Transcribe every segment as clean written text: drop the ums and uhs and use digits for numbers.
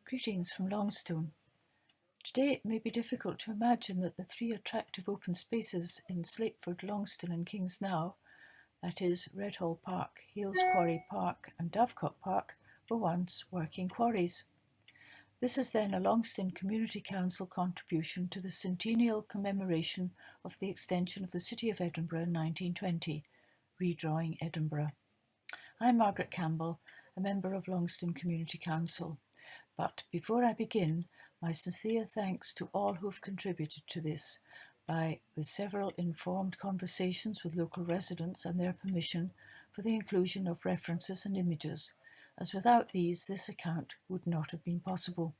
Greetings from Longstone. Today it may be difficult to imagine that the three attractive open spaces in Slateford, Longstone and Kingsnow, that is Redhall Park, Quarry Park and Dovecot Park, were once working quarries. This is then a Longstone Community Council contribution to the centennial commemoration of the extension of the City of Edinburgh in 1920, Redrawing Edinburgh. I'm Margaret Campbell, a member of Longstone Community Council. But before I begin, my sincere thanks to all who have contributed to this with several informed conversations with local residents and their permission for the inclusion of references and images, as without these this account would not have been possible.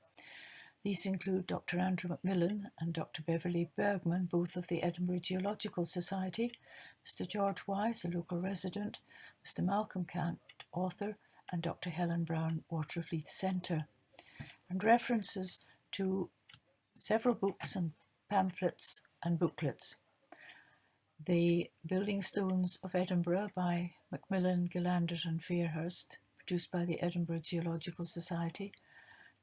These include Dr. Andrew Macmillan and Dr. Beverly Bergman, both of the Edinburgh Geological Society, Mr. George Wise, a local resident, Mr. Malcolm Cant, author, and Dr. Helen Brown, Water of Leith Centre, and references to several books and pamphlets and booklets. The Building Stones of Edinburgh by Macmillan, Gillanders and Fairhurst, produced by the Edinburgh Geological Society,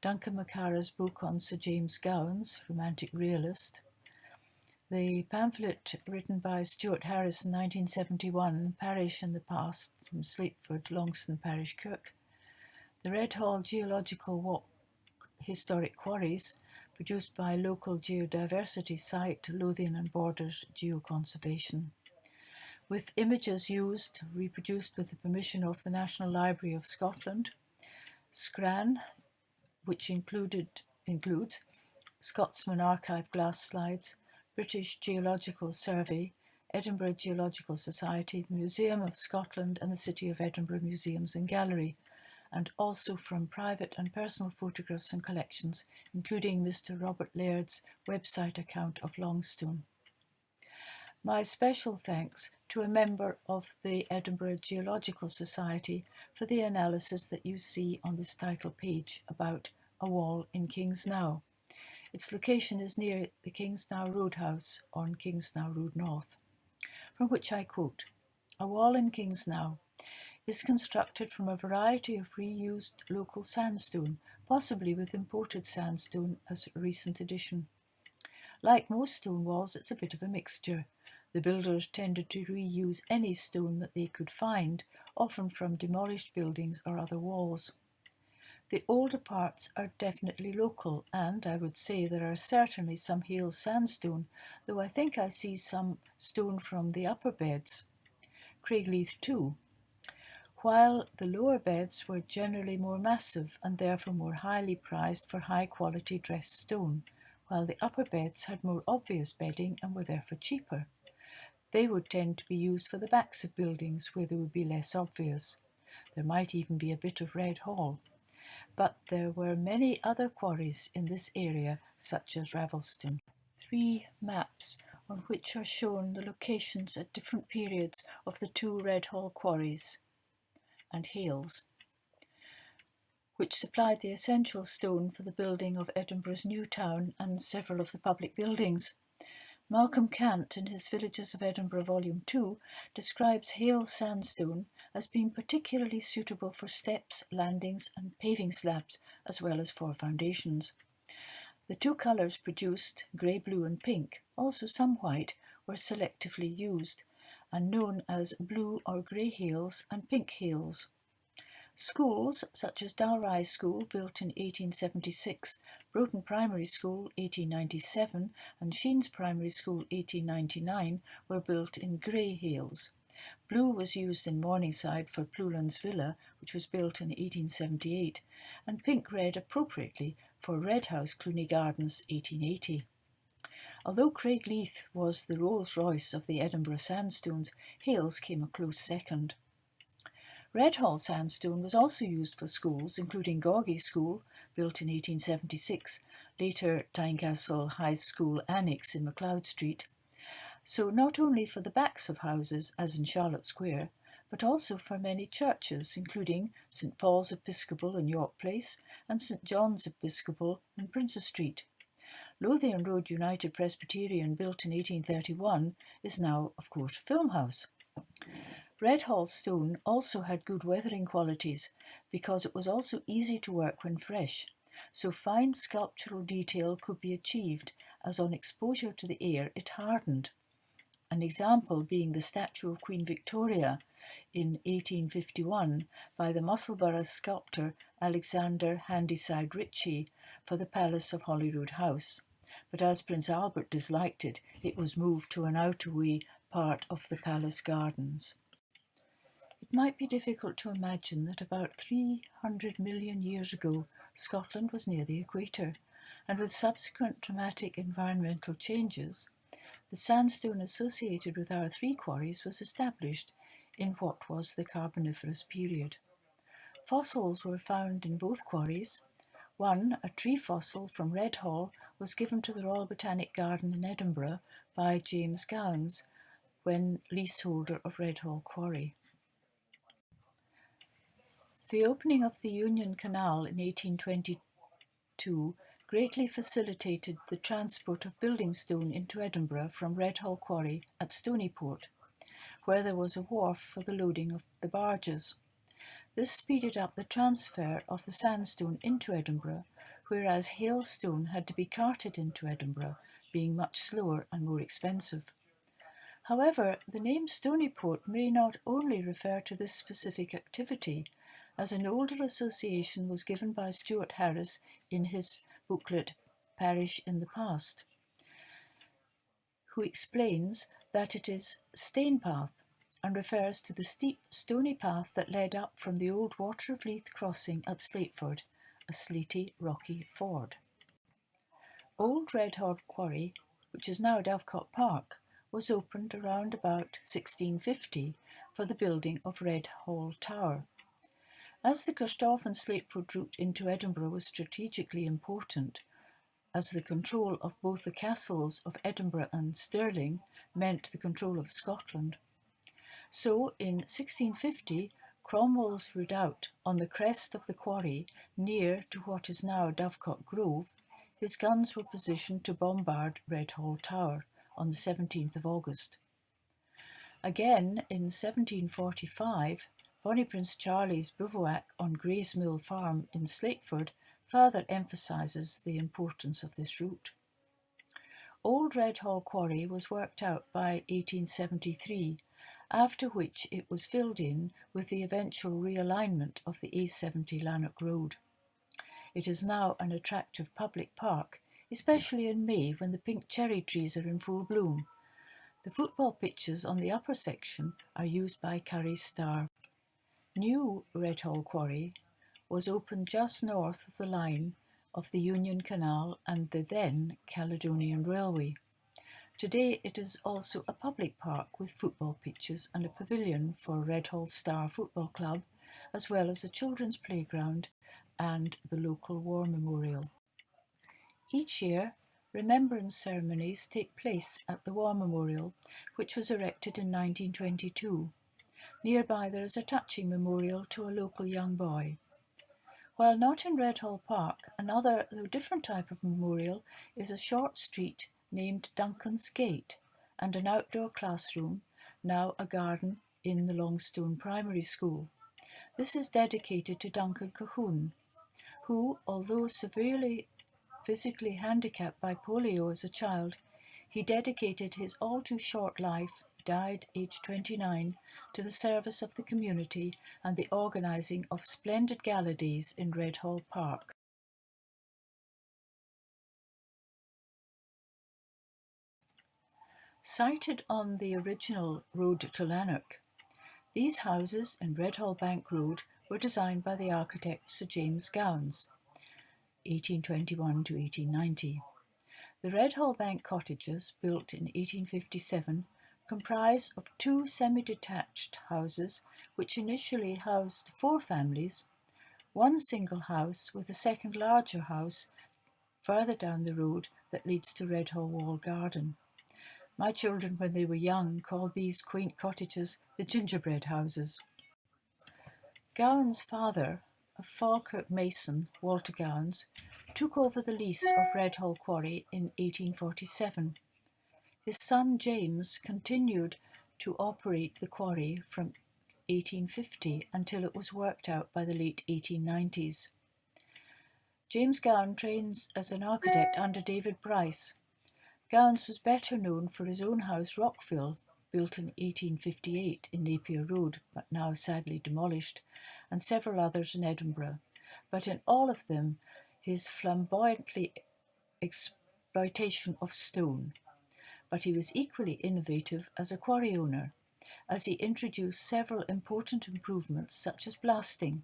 Duncan McCara's book on Sir James Gowans, Romantic Realist, the pamphlet written by Stuart Harris in 1971, Parish in the Past, from Slateford, Longstone Parish Kirk, the Redhall Geological Walk Historic Quarries, produced by local geodiversity site Lothian and Borders Geoconservation, with images used, reproduced with the permission of the National Library of Scotland, Scran, which includes Scotsman Archive glass slides, British Geological Survey, Edinburgh Geological Society, the Museum of Scotland and the City of Edinburgh Museums and Gallery, and also from private and personal photographs and collections, including Mr. Robert Laird's website account of Longstone. My special thanks to a member of the Edinburgh Geological Society for the analysis that you see on this title page about a wall in Kingsnow. Its location is near the Kingsnow Roadhouse on Kingsnow Road North, from which I quote, "A wall in Kingsnow is constructed from a variety of reused local sandstone, possibly with imported sandstone as a recent addition. Like most stone walls, it's a bit of a mixture. The builders tended to reuse any stone that they could find, often from demolished buildings or other walls. The older parts are definitely local, and I would say there are certainly some Hales sandstone, though I think I see some stone from the upper beds. Craigleith too, while the lower beds were generally more massive and therefore more highly prized for high-quality dressed stone, while the upper beds had more obvious bedding and were therefore cheaper. They would tend to be used for the backs of buildings where they would be less obvious. There might even be a bit of Redhall. But there were many other quarries in this area, such as Ravelston." 3 maps on which are shown the locations at different periods of the 2 Redhall quarries and Hales, which supplied the essential stone for the building of Edinburgh's new town and several of the public buildings. Malcolm Cant, in his Villages of Edinburgh Volume 2, describes Hales sandstone as being particularly suitable for steps, landings and paving slabs, as well as for foundations. The 2 colours produced, grey, blue and pink, also some white, were selectively used, and known as blue or grey Hales and pink Hales. Schools such as Dalry School, built in 1876, Broughton Primary School 1897 and Sheens Primary School 1899 were built in grey Hales. Blue was used in Morningside for Plewlands Villa, which was built in 1878, and pink-red appropriately for Red House Cluny Gardens 1880. Although Craigleith was the Rolls-Royce of the Edinburgh sandstones, Hales came a close second. Redhall sandstone was also used for schools, including Gorgie School, built in 1876, later Tynecastle High School Annex in MacLeod Street. So not only for the backs of houses, as in Charlotte Square, but also for many churches, including St Paul's Episcopal in York Place and St John's Episcopal in Princes Street. Lothian Road United Presbyterian, built in 1831, is now, of course, Film House. Redhall stone also had good weathering qualities because it was also easy to work when fresh. so fine sculptural detail could be achieved as on exposure to the air it hardened. An example being the statue of Queen Victoria in 1851 by the Musselburgh sculptor Alexander Handyside Ritchie for the Palace of Holyrood House. But as Prince Albert disliked it, it was moved to an out-of-way part of the palace gardens. It might be difficult to imagine that about 300 million years ago, Scotland was near the equator, and with subsequent dramatic environmental changes, the sandstone associated with our three quarries was established in what was the Carboniferous period. Fossils were found in both quarries. One, a tree fossil from Redhall, was given to the Royal Botanic Garden in Edinburgh by James Gowans when leaseholder of Redhall Quarry. The opening of the Union Canal in 1822 greatly facilitated the transport of building stone into Edinburgh from Redhall Quarry at Stonyport, where there was a wharf for the loading of the barges. This speeded up the transfer of the sandstone into Edinburgh, whereas hailstone had to be carted into Edinburgh, being much slower and more expensive. However, the name Stonyport may not only refer to this specific activity, as an older association was given by Stuart Harris in his booklet Parish in the Past, who explains that it is Stane Path and refers to the steep stony path that led up from the old Water of Leith crossing at Slateford, a slaty, rocky ford. Old Redhall Quarry, which is now Dovecot Park, was opened around about 1650 for the building of Redhall Tower. As the Kirstophe and Slateford route into Edinburgh was strategically important, as the control of both the castles of Edinburgh and Stirling meant the control of Scotland. So in 1650, Cromwell's redoubt on the crest of the quarry near to what is now Dovecot Grove, his guns were positioned to bombard Redhall Tower on the 17th of August. Again in 1745, Bonnie Prince Charlie's bivouac on Gray's Mill Farm in Slateford further emphasises the importance of this route. Old Redhall Quarry was worked out by 1873, after which it was filled in with the eventual realignment of the A70 Lanark Road. It is now an attractive public park, especially in May when the pink cherry trees are in full bloom. The football pitches on the upper section are used by Curry Star. New Redhall Quarry was opened just north of the line of the Union Canal and the then Caledonian Railway. Today it is also a public park with football pitches and a pavilion for Redhall Star Football Club, as well as a children's playground and the local war memorial. Each year, remembrance ceremonies take place at the war memorial, which was erected in 1922. Nearby there is a touching memorial to a local young boy. While not in Redhall Park, another, though different type of memorial is a short street named Duncan's Gate and an outdoor classroom, now a garden, in the Longstone Primary School. This is dedicated to Duncan Cahoon, who, although severely physically handicapped by polio as a child, he dedicated his all too short life, died aged 29, to the service of the community and the organising of splendid gala days in Redhall Park. Sited on the original road to Lanark, these houses in Redhall Bank Road were designed by the architect Sir James Gowans, 1821 to 1890. The Redhall Bank cottages, built in 1857, comprise of two semi-detached houses which initially housed 4 families, one single house with a second larger house further down the road that leads to Redhall Wall Garden. My children, when they were young, called these quaint cottages the gingerbread houses. Gowan's father, a Falkirk mason, Walter Gowans, took over the lease of Redhall Quarry in 1847. His son James continued to operate the quarry from 1850 until it was worked out by the late 1890s. James Gowan trains as an architect under David Bryce. Gowans was better known for his own house Rockville, built in 1858 in Napier Road, but now sadly demolished, and several others in Edinburgh. But in all of them, his flamboyantly exploitation of stone. But he was equally innovative as a quarry owner, as he introduced several important improvements such as blasting.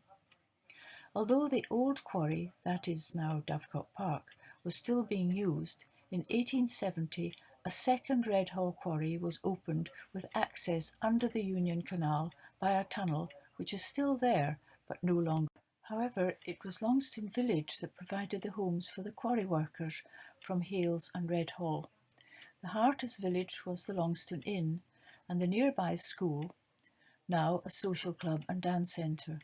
Although the old quarry, that is now Dovecot Park, was still being used, in 1870 a second Redhall Quarry was opened with access under the Union Canal by a tunnel which is still there but no longer. However, it was Longstone village that provided the homes for the quarry workers from Hales and Redhall. The heart of the village was the Longstone Inn and the nearby school, now a social club and dance centre.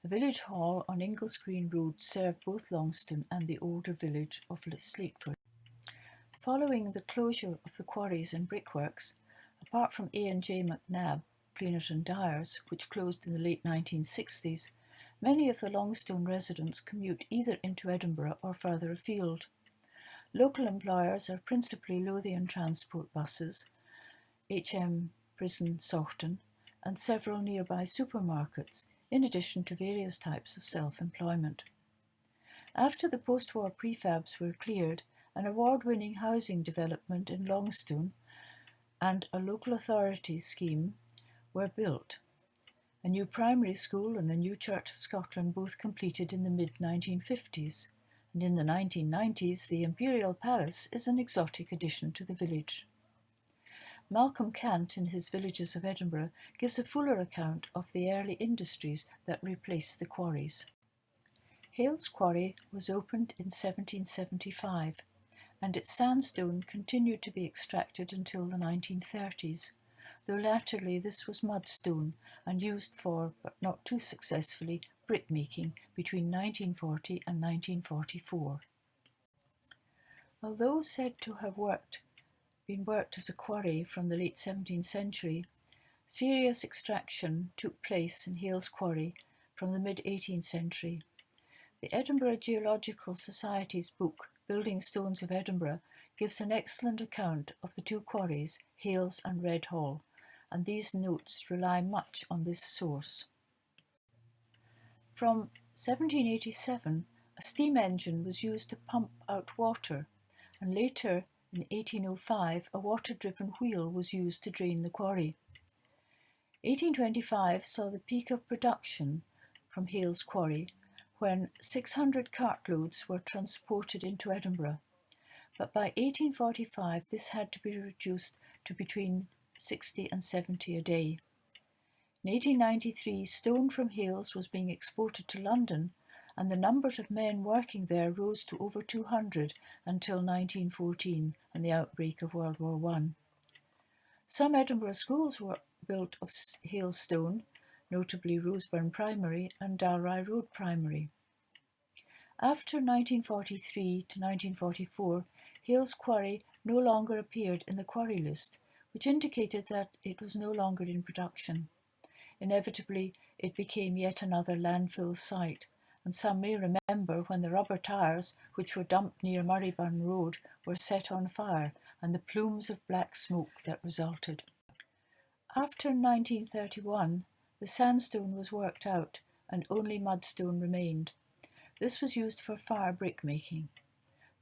The village hall on Ingles Green Road served both Longstone and the older village of Slateford. Following the closure of the quarries and brickworks, apart from A&J McNabb, Cleaners and Dyers, which closed in the late 1960s, many of the Longstone residents commute either into Edinburgh or further afield. Local employers are principally Lothian Transport buses, HM Prison Saughton, and several nearby supermarkets, in addition to various types of self-employment. After the post-war prefabs were cleared, an award-winning housing development in Longstone and a local authorities scheme were built. A new primary school and a new Church of Scotland both completed in the mid-1950s, and in the 1990s the Imperial Palace is an exotic addition to the village. Malcolm Cant, in his Villages of Edinburgh, gives a fuller account of the early industries that replaced the quarries. Hales Quarry was opened in 1775, and its sandstone continued to be extracted until the 1930s, though latterly this was mudstone and used for, but not too successfully, brickmaking between 1940 and 1944. Although said to have been worked as a quarry from the late 17th century, serious extraction took place in Hales Quarry from the mid-18th century. The Edinburgh Geological Society's book, Building Stones of Edinburgh, gives an excellent account of the two quarries, Hales and Redhall, and these notes rely much on this source. From 1787, a steam engine was used to pump out water, and later, in 1805, a water-driven wheel was used to drain the quarry. 1825 saw the peak of production from Hales Quarry, when 600 cartloads were transported into Edinburgh, but by 1845 this had to be reduced to between 60 and 70 a day. In 1893, stone from Hales was being exported to London, and the numbers of men working there rose to over 200 until 1914 and the outbreak of World War I. Some Edinburgh schools were built of Hales stone, notably Roseburn Primary and Dalry Road Primary. After 1943 to 1944, Hales Quarry no longer appeared in the quarry list, which indicated that it was no longer in production. Inevitably, it became yet another landfill site, and some may remember when the rubber tyres, which were dumped near Murrayburn Road, were set on fire and the plumes of black smoke that resulted. After 1931, the sandstone was worked out and only mudstone remained. This was used for fire brick making.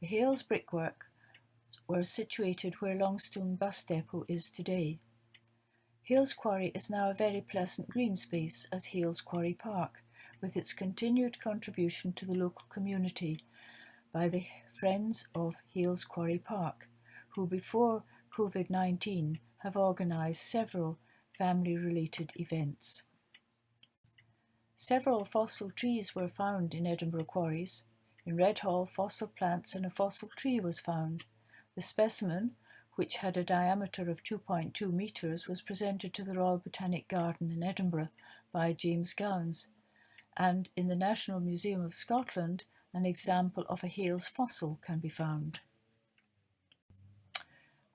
The Hales brickwork were situated where Longstone bus depot is today. Hales Quarry is now a very pleasant green space as Hales Quarry Park, with its continued contribution to the local community by the Friends of Hales Quarry Park, who before COVID-19 have organised several family-related events. Several fossil trees were found in Edinburgh quarries. In Redhall, fossil plants and a fossil tree was found. The specimen, which had a diameter of 2.2 metres, was presented to the Royal Botanic Garden in Edinburgh by James Gowans, and in the National Museum of Scotland an example of a Hales fossil can be found.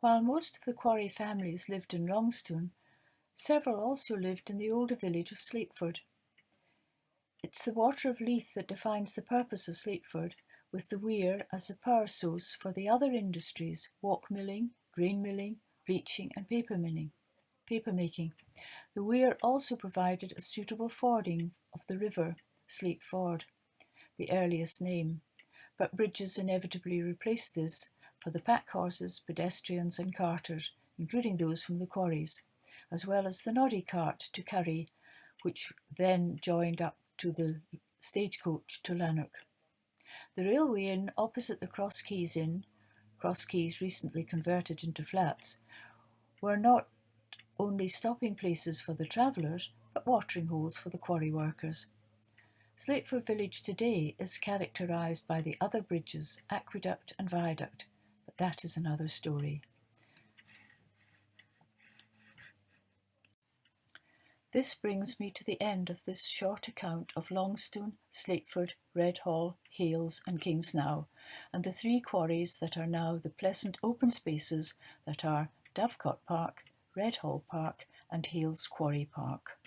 While most of the quarry families lived in Longstone, several also lived in the older village of Slateford. It's the water of Leith that defines the purpose of Slateford, with the weir as the power source for the other industries: walk milling, grain milling, bleaching and paper making. The weir also provided a suitable fording of the river, Slateford, the earliest name, but bridges inevitably replaced this for the pack horses, pedestrians and carters, including those from the quarries, as well as the noddy cart to Curry, which then joined up to the stagecoach to Lanark. The railway inn opposite the Cross Keys Inn, Cross Keys recently converted into flats, were not only stopping places for the travellers, but watering holes for the quarry workers. Slateford village today is characterised by the other bridges, aqueduct and viaduct, but that is another story. This brings me to the end of this short account of Longstone, Slateford, Redhall, Hales and Kingsnow, and the three quarries that are now the pleasant open spaces that are Dovecot Park, Redhall Park and Hales Quarry Park.